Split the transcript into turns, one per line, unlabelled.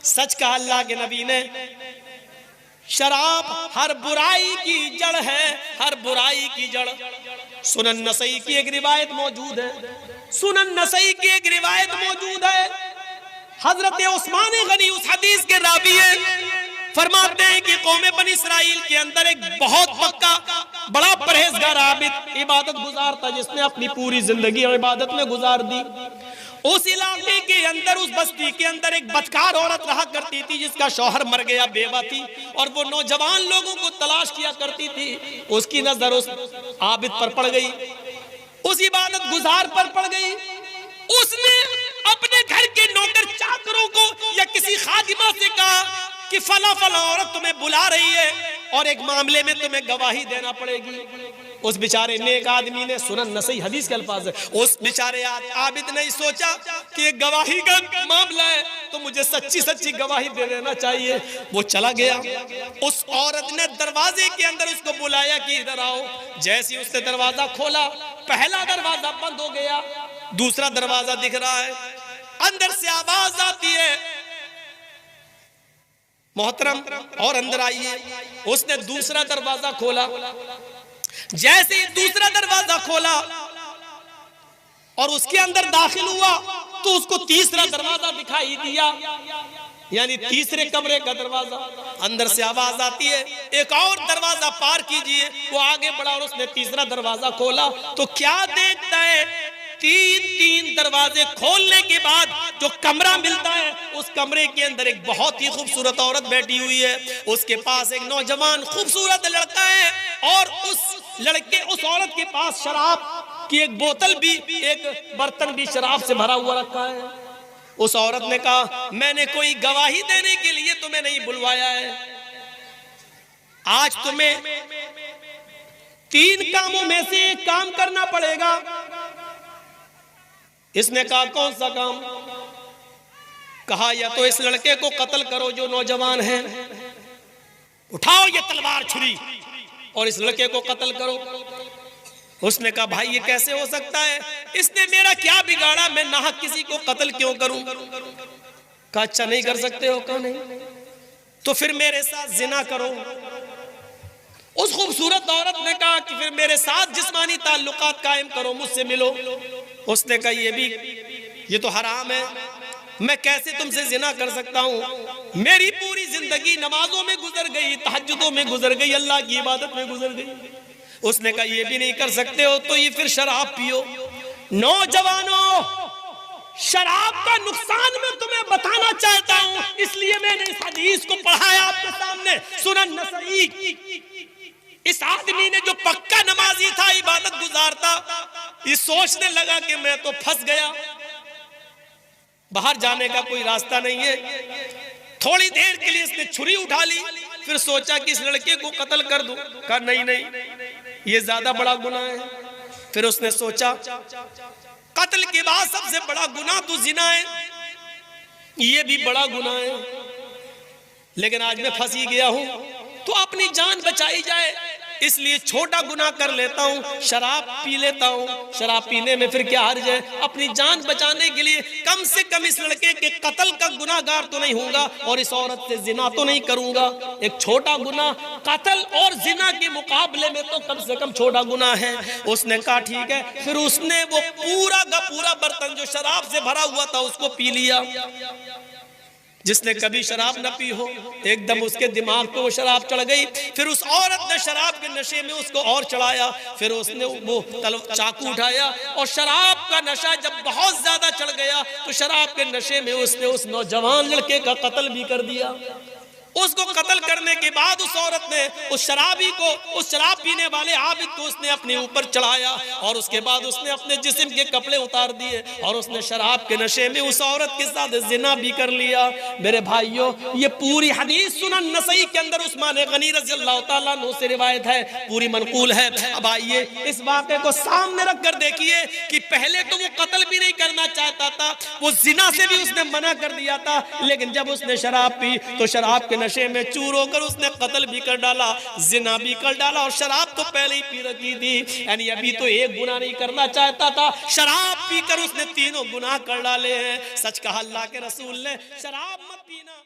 सच कहा अल्लाह के नबी ने, शराब हर बुराई की जड़ है, हर बुराई की जड़। सुनन नसई की एक रिवायत मौजूद है, सुनन नसई की एक रिवायत मौजूद है, हजरत उस्मान गनी उस हदीस के रावी हैं, फरमाते हैं कि कौम बनी इस्राइल के अंदर एक बहुत पक्का बड़ा परहेजगार आबिद इबादत गुजार था, जिसने अपनी पूरी जिंदगी इबादत में गुजार दी। उस इलाके के अंदर, उस बस्ती के अंदर एक बदकार औरत रहा करती थी, जिसका शौहर मर गया, बेवा थी, और वो नौजवान लोगों को तलाश किया करती थी। उसकी नजर उस आबिद पर पड़ गई, उस इबादत गुजार पर पड़ गई। उसने अपने घर के नौकर चाकरों को या किसी खादिमा से कहा कि फला फला औरत तुम्हें बुला रही है और एक मामले में तुम्हें गवाही देना पड़ेगी। उस बेचारे नेक आदमी ने, सुनन नसई हदीस के अल्फाज है, उस बेचारे आबिद ने सोचा कि एक गवाही का मामला है तो मुझे सच्ची सच्ची गवाही दे देना चाहिए। वो चला गया, उस औरत ने दरवाजे के अंदर उसको बुलाया कि इधर आओ। जैसे उसने दरवाजा खोला, पहला दरवाजा बंद हो गया, दूसरा दरवाजा दिख रहा है, अंदर से आवाज आती है, मोहतरम और अंदर आइए। उसने दूसरा दरवाजा खोला, जैसे ही दूसरा दरवाजा खोला और उसके अंदर दाखिल हुआ तो उसको तीसरा दरवाजा दिखाई दिया, यानी तीसरे कमरे का दरवाजा। अंदर से आवाज आती है, एक और दरवाजा पार कीजिए। वो आगे बढ़ा और उसने तीसरा दरवाजा खोला तो क्या देखता है, तीन दरवाजे खोलने के बाद जो कमरा मिलता है, उस कमरे के अंदर एक बहुत ही खूबसूरत औरत बैठी हुई है। उसके पास एक नौजवान खूबसूरत लड़का है और उस औरत के पास शराब की एक बोतल भी, एक बर्तन भी शराब से भरा हुआ रखा है। उस औरत ने कहा, मैंने कोई गवाही देने के लिए तुम्हें नहीं बुलवाया है, आज तुम्हें 3 कामों में से एक काम करना पड़ेगा। इसने कहा, कौन सा काम? कहा, या तो इस लड़के को कत्ल करो जो नौजवान है, उठाओ ये तलवार छुरी और इस लड़के को कत्ल करो। उसने कहा, भाई ये कैसे हो सकता है, इसने मेरा क्या बिगाड़ा, मैं नाहक किसी को कत्ल क्यों करूं? कहा, अच्छा नहीं कर सकते हो? कहा नहीं, तो फिर मेरे साथ जिना करो। उस खूबसूरत औरत ने कहा कि फिर मेरे साथ जिस्मानी ताल्लुकात कायम करो, मुझसे मिलो। उसने कहा, ये तो हराम है, मैं कैसे तुमसे जिना कर सकता हूँ? मेरी पूरी जिंदगी नमाजों में गुजर गई, तहज्जुदों में गुजर गई, अल्लाह की इबादत में गुजर गई। उसने कहा, ये भी नहीं कर सकते हो तो ये फिर शराब पियो। नौजवानों, शराब का नुकसान मैं तुम्हें बताना चाहता हूँ, इसलिए मैंने इस हदीस को पढ़ाया आपके सामने। सुनन नसई, इस आदमी ने जो पक्का नमाजी था, इबादत गुजार था, ये सोचने लगा कि मैं तो फंस गया, बाहर जाने का कोई रास्ता नहीं है। थोड़ी देर के लिए इसने छुरी उठा ली, फिर सोचा कि इस लड़के को कत्ल कर दूं। कहा, नहीं, ये ज्यादा बड़ा गुनाह है। फिर उसने सोचा, कत्ल के बाद सबसे बड़ा गुनाह तो जिना है, ये भी बड़ा गुनाह है, लेकिन आज मैं फंस ही गया हूं, तो अपनी जान बचाई जाए इसलिए छोटा गुनाह कर लेता हूँ, शराब पी लेता हूँ। शराब पीने में फिर क्या हर्ज है? अपनी जान बचाने के लिए कम से कम इस लड़के के कत्ल का गुनाहगार तो नहीं होऊंगा और इस औरत से जिना तो नहीं करूंगा। एक छोटा गुनाह कत्ल और जिना के मुकाबले में तो कम से कम छोटा गुनाह है। उसने कहा ठीक है। फिर उसने वो पूरा का पूरा बर्तन जो शराब से भरा हुआ था उसको पी लिया। जिसने कभी शराब न पी हो, एकदम उसके दिमाग पे वो शराब चढ़ गई। फिर उस औरत ने शराब के नशे में उसको और चढ़ाया। फिर उसने वो चाकू उठाया और शराब का नशा जब बहुत ज्यादा चढ़ गया तो शराब के नशे में उसने उस नौजवान लड़के का कत्ल भी कर दिया। उसको कत्ल करने के बाद उस औरत ने उस शराबी को, उस शराब पीने वाले आबिद को उसने अपने ऊपर चढ़ाया और उसके बाद उसने अपने जिस्म के कपड़े उतार दिए और उसने शराब के नशे में उस औरत के साथ जिना भी कर लिया। मेरे भाइयों, ये पूरी हदीस सुनन नसई के अंदर उस्मान गनी रज़ियल्लाहु ताला अन्हु से रिवायत है, पूरी मनकूल है। अब आइए इस वाक़े को सामने रख कर देखिए कि पहले तो वो कत्ल भी नहीं करना चाहता था, वो जिना से भी उसने मना कर दिया था, लेकिन जब उसने शराब पी तो शराब के नशे में चूर होकर उसने कत्ल भी कर डाला, जिना भी कर डाला, और शराब तो पहले ही पी रखी थी। यानी अभी तो एक गुनाह नहीं करना चाहता था, शराब पीकर उसने तीनों गुनाह कर डाले हैं। सच कहा अल्लाह के रसूल ने, शराब मत पीना।